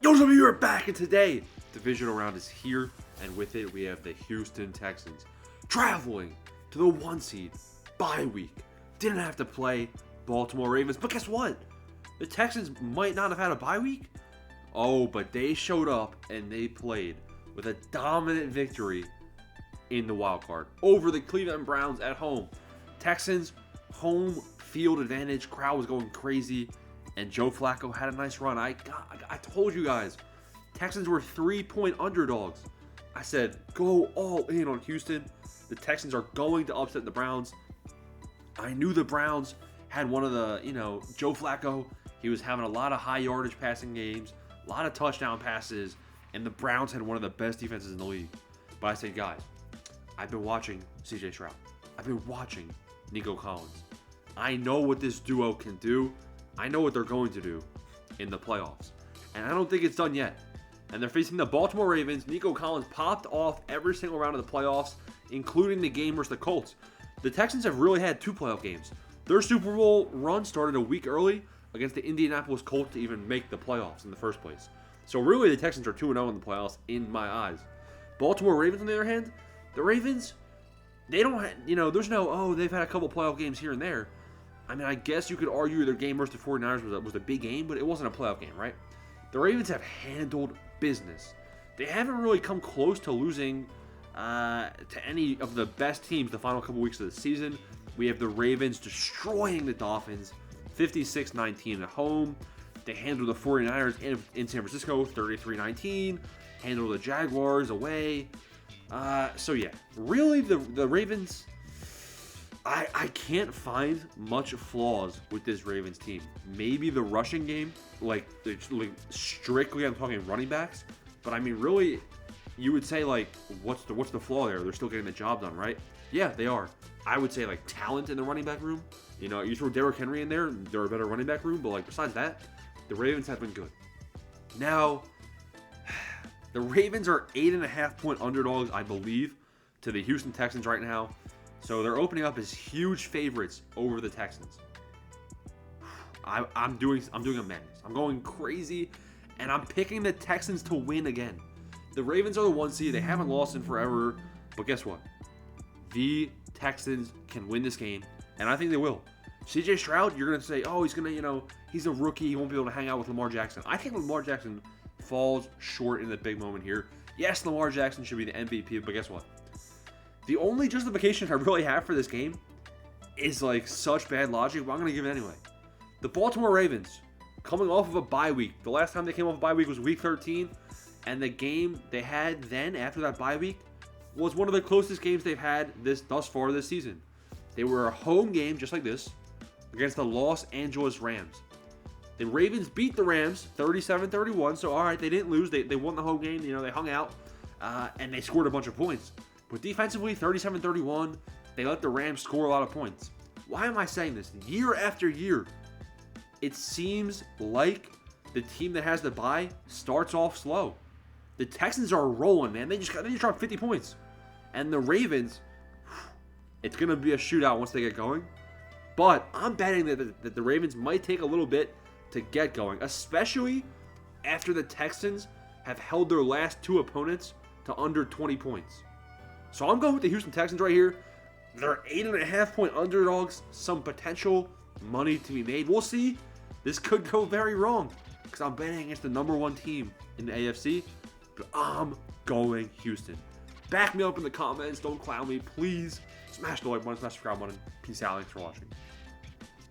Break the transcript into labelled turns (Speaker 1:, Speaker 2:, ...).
Speaker 1: Those of you are back, and today, divisional round is here, and with it, we have the Houston Texans traveling to the 1 seed bye week. Didn't have to play Baltimore Ravens, but guess what? The Texans might not have had a bye week. Oh, but they showed up and they played with a dominant victory in the wild card over the Cleveland Browns at home. Texans home field advantage, crowd was going crazy, and Joe Flacco had a nice run. I told you guys, Texans were 3-point underdogs. I said, go all in on Houston. The Texans are going to upset the Browns. I knew the Browns had one of the, Joe Flacco, he was having a lot of high yardage passing games, a lot of touchdown passes, and the Browns had one of the best defenses in the league. But I said, guys, I've been watching CJ Stroud. I've been watching Nico Collins. I know what this duo can do. I know what they're going to do in the playoffs. And I don't think it's done yet. And they're facing the Baltimore Ravens. Nico Collins popped off every single round of the playoffs, including the game versus the Colts. The Texans have really had 2 playoff games. Their Super Bowl run started a week early against the Indianapolis Colts to even make the playoffs in the first place. So really, the Texans are 2-0 in the playoffs in my eyes. Baltimore Ravens, on the other hand, the Ravens, they don't have, there's no, they've had a couple playoff games here and there. I mean, I guess you could argue their game versus the 49ers was a big game, but it wasn't a playoff game, right? The Ravens have handled business. They haven't really come close to losing to any of the best teams the final couple weeks of the season. We have the Ravens destroying the Dolphins, 56-19 at home. They handled the 49ers in San Francisco, 33-19. Handled the Jaguars away. So yeah, really the Ravens, I can't find much flaws with this Ravens team. Maybe the rushing game, like strictly I'm talking running backs, but I mean really, you would say like what's the flaw there? They're still getting the job done, right? Yeah, they are. I would say like talent in the running back room. You throw Derrick Henry in there, they're a better running back room, but like besides that, the Ravens have been good. Now, the Ravens are 8.5-point underdogs, I believe, to the Houston Texans right now. So they're opening up as huge favorites over the Texans. I'm doing a madness. I'm going crazy, and I'm picking the Texans to win again. The Ravens are the 1 seed. They haven't lost in forever, but guess what? The Texans can win this game, and I think they will. CJ Stroud, you're going to say, oh, he's going to, he's a rookie. He won't be able to hang out with Lamar Jackson. I think Lamar Jackson falls short in the big moment here. Yes, Lamar Jackson should be the MVP, but guess what? The only justification I really have for this game is like such bad logic, but I'm going to give it anyway. The Baltimore Ravens, coming off of a bye week. The last time they came off a bye week was week 13, and the game they had then after that bye week was one of the closest games they've had thus far this season. They were a home game just like this against the Los Angeles Rams. The Ravens beat the Rams 37-31, so all right, they didn't lose. They won the home game. They hung out, and they scored a bunch of points. But defensively, 37-31, they let the Rams score a lot of points. Why am I saying this? Year after year, it seems like the team that has the bye starts off slow. The Texans are rolling, man. They just dropped 50 points. And the Ravens, it's going to be a shootout once they get going. But I'm betting that the Ravens might take a little bit to get going, especially after the Texans have held their last 2 opponents to under 20 points. So I'm going with the Houston Texans right here. They're 8.5-point underdogs. Some potential money to be made. We'll see. This could go very wrong because I'm betting against the number 1 team in the AFC. But I'm going Houston. Back me up in the comments. Don't clown me. Please smash the like button, smash the subscribe button. Peace out. Thanks for watching.